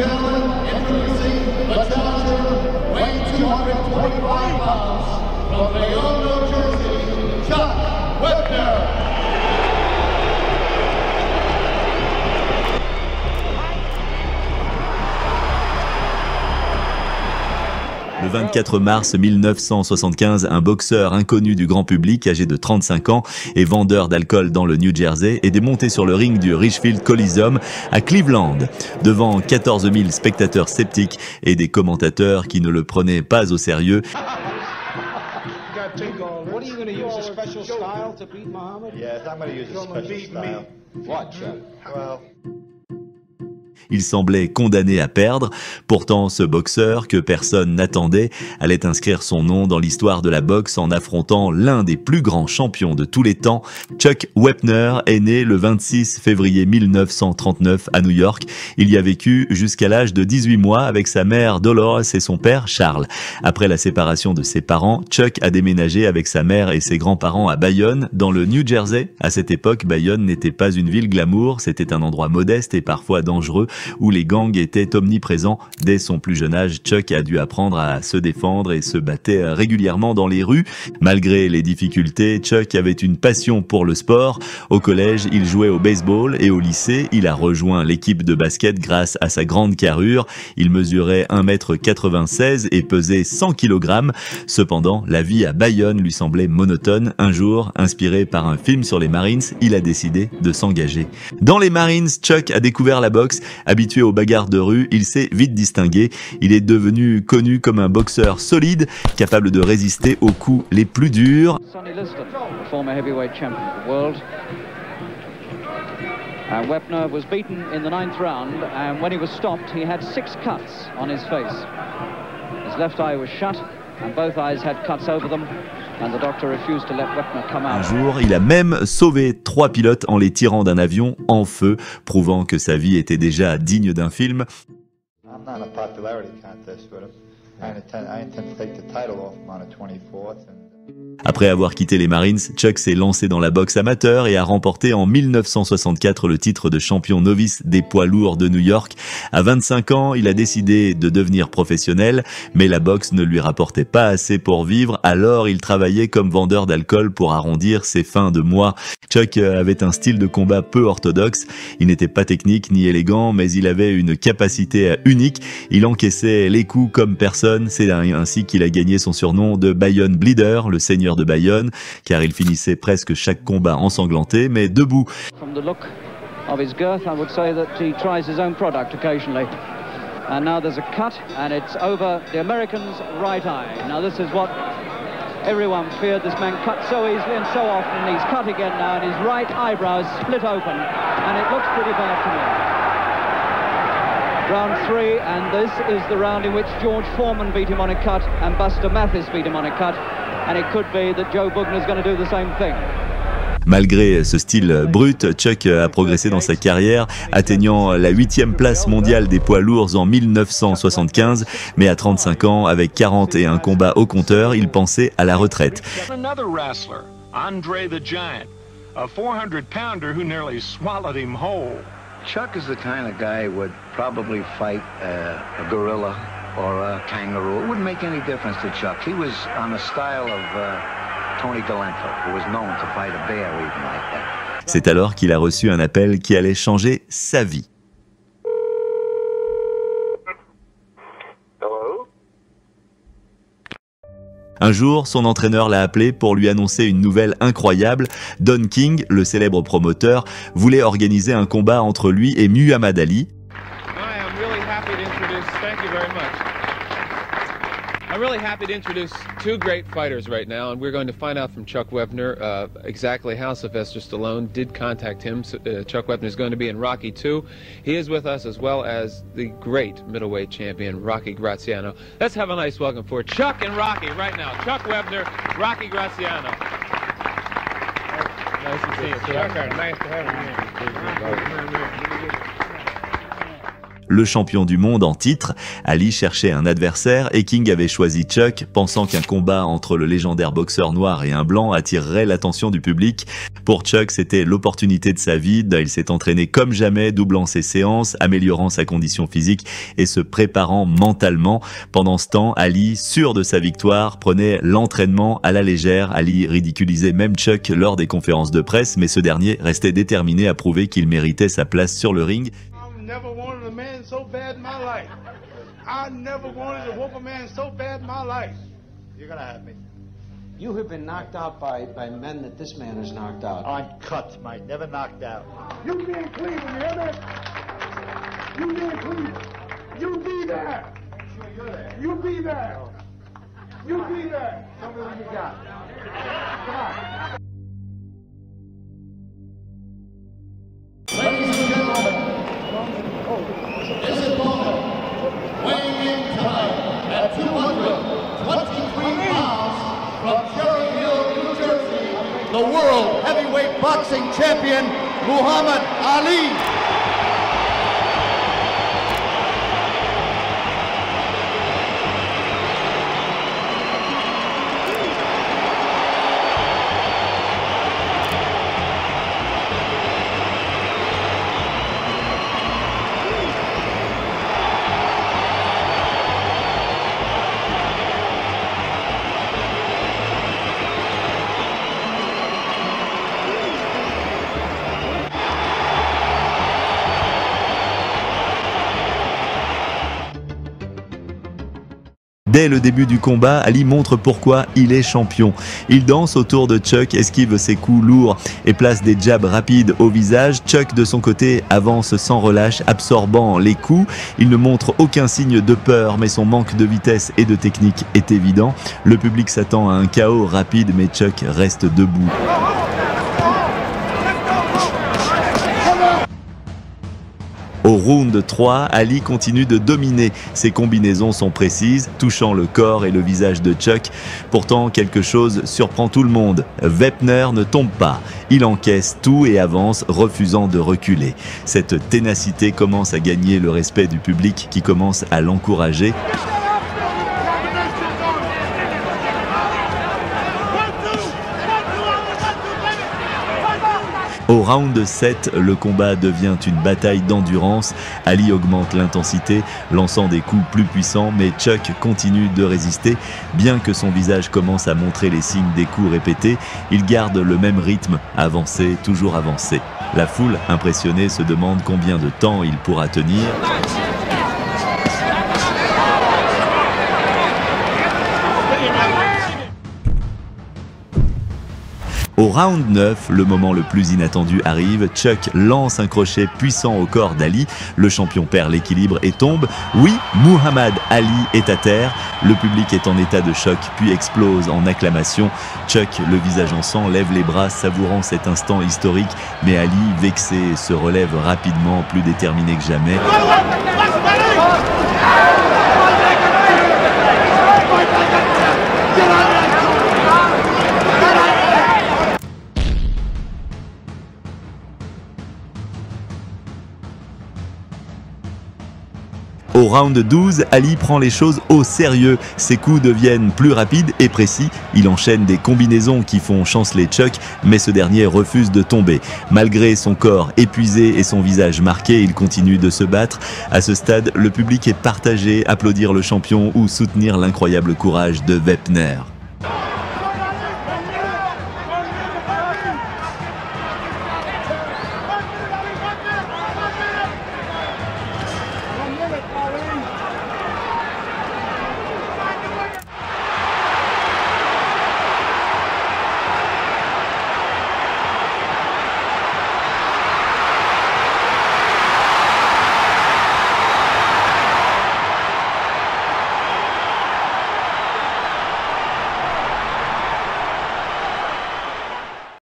gentlemen, introducing the challenger, weighing 225 pounds, from Bayonne, New Jersey, Chuck Wepner. Le 24 mars 1975, un boxeur inconnu du grand public, âgé de 35 ans et vendeur d'alcool dans le New Jersey, est démonté sur le ring du Richfield Coliseum à Cleveland, devant 14 000 spectateurs sceptiques et des commentateurs qui ne le prenaient pas au sérieux. Il semblait condamné à perdre. Pourtant, ce boxeur, que personne n'attendait, allait inscrire son nom dans l'histoire de la boxe en affrontant l'un des plus grands champions de tous les temps. Chuck Wepner est né le 26 février 1939 à New York. Il y a vécu jusqu'à l'âge de 18 mois avec sa mère Dolores et son père Charles. Après la séparation de ses parents, Chuck a déménagé avec sa mère et ses grands-parents à Bayonne, dans le New Jersey. À cette époque, Bayonne n'était pas une ville glamour, c'était un endroit modeste et parfois dangereux, où les gangs étaient omniprésents. Dès son plus jeune âge, Chuck a dû apprendre à se défendre et se battait régulièrement dans les rues. Malgré les difficultés, Chuck avait une passion pour le sport. Au collège, il jouait au baseball et au lycée, il a rejoint l'équipe de basket grâce à sa grande carrure. Il mesurait 1,96 m et pesait 100 kg. Cependant, la vie à Bayonne lui semblait monotone. Un jour, inspiré par un film sur les Marines, il a décidé de s'engager. Dans les Marines, Chuck a découvert la boxe. Habitué aux bagarres de rue, il s'est vite distingué. Il est devenu connu comme un boxeur solide, capable de résister aux coups les plus durs. Sonny Liston, the former heavyweight champion of the world. Wepner was beaten in the 9th round, and when he was stopped, he had 6 cuts on his face. His left eye was shut, and both eyes had cuts over them. Un jour, il a même sauvé 3 pilotes en les tirant d'un avion en feu, prouvant que sa vie était déjà digne d'un film. Après avoir quitté les Marines, Chuck s'est lancé dans la boxe amateur et a remporté en 1964 le titre de champion novice des poids lourds de New York. À 25 ans, il a décidé de devenir professionnel, mais la boxe ne lui rapportait pas assez pour vivre, alors il travaillait comme vendeur d'alcool pour arrondir ses fins de mois. Chuck avait un style de combat peu orthodoxe, il n'était pas technique ni élégant, mais il avait une capacité unique, il encaissait les coups comme personne, c'est ainsi qu'il a gagné son surnom de Bayonne Bleeder, le seigneur de Bayonne, car il finissait presque chaque combat ensanglanté, mais debout. From the look of his girth, I would say that he tries his own product occasionally. And now there's a cut, and it's over the American's right eye. Now this is what everyone feared. This man cut so easily and so often. He's cut again now, and his right eyebrow is split open, and it looks pretty bad to me. Round 3, and this is the round in which George Foreman beat him on a cut, and Buster Mathis beat him on a cut. And it could be that Joe Bugner is going to do the same thing. Malgré ce style brut, Chuck a progressé dans sa carrière, atteignant la 8e place mondiale des poids lourds en 1975, mais à 35 ans, avec 41 combats au compteur, il pensait à la retraite. Another wrestler, Andre the Giant, a 400-pounder who nearly swallowed him whole. Chuck is the kind of guy who would probably fight a gorilla or a kangaroo. It wouldn't make any difference to Chuck. He was on the style of Tony Galento, who was known to fight a bear even like that. C'est alors qu'il a reçu un appel qui allait changer sa vie. Hello? Un jour, son entraîneur l'a appelé pour lui annoncer une nouvelle incroyable. Don King, le célèbre promoteur, voulait organiser un combat entre lui et Muhammad Ali. I'm really happy to introduce 2 great fighters right now, and we're going to find out from Chuck Wepner exactly how Sylvester Stallone did contact him. Chuck Wepner is going to be in Rocky 2. He is with us, as well as the great middleweight champion, Rocky Graziano. Let's have a nice welcome for Chuck and Rocky right now. Chuck Wepner, Rocky Graziano. Nice to see you, Chuck. Nice to have you. le champion du monde en titre. Ali cherchait un adversaire et King avait choisi Chuck, pensant qu'un combat entre le légendaire boxeur noir et un blanc attirerait l'attention du public. Pour Chuck, c'était l'opportunité de sa vie. Il s'est entraîné comme jamais, doublant ses séances, améliorant sa condition physique et se préparant mentalement. Pendant ce temps, Ali, sûr de sa victoire, prenait l'entraînement à la légère. Ali ridiculisait même Chuck lors des conférences de presse, mais ce dernier restait déterminé à prouver qu'il méritait sa place sur le ring. You have been knocked out by men that this man has knocked out. On cut, mate. Never knocked out. You can't clean, you hear me? You can't clean. You be there. Sure you're there. You be there. You be there. Tell me what you got. Come on. Ladies and gentlemen, this opponent weighing in tonight at 223 pounds from Cherry Hill, New Jersey, the world heavyweight boxing champion, Muhammad Ali. Dès le début du combat, Ali montre pourquoi il est champion. Il danse autour de Chuck, esquive ses coups lourds et place des jabs rapides au visage. Chuck, de son côté, avance sans relâche, absorbant les coups. Il ne montre aucun signe de peur, mais son manque de vitesse et de technique est évident. Le public s'attend à un chaos rapide, mais Chuck reste debout. Au round 3, Ali continue de dominer. Ses combinaisons sont précises, touchant le corps et le visage de Chuck. Pourtant, quelque chose surprend tout le monde. Wepner ne tombe pas. Il encaisse tout et avance, refusant de reculer. Cette ténacité commence à gagner le respect du public qui commence à l'encourager. Au round 7, le combat devient une bataille d'endurance. Ali augmente l'intensité, lançant des coups plus puissants, mais Chuck continue de résister. Bien que son visage commence à montrer les signes des coups répétés, il garde le même rythme, avancer, toujours avancer. La foule, impressionnée, se demande combien de temps il pourra tenir. Au round 9, le moment le plus inattendu arrive. Chuck lance un crochet puissant au corps d'Ali. Le champion perd l'équilibre et tombe. Oui, Muhammad Ali est à terre. Le public est en état de choc, puis explose en acclamation. Chuck, le visage en sang, lève les bras, savourant cet instant historique. Mais Ali, vexé, se relève rapidement, plus déterminé que jamais. Au round 12, Ali prend les choses au sérieux. Ses coups deviennent plus rapides et précis. Il enchaîne des combinaisons qui font chanceler Chuck, mais ce dernier refuse de tomber. Malgré son corps épuisé et son visage marqué, il continue de se battre. À ce stade, le public est partagé, applaudir le champion ou soutenir l'incroyable courage de Wepner.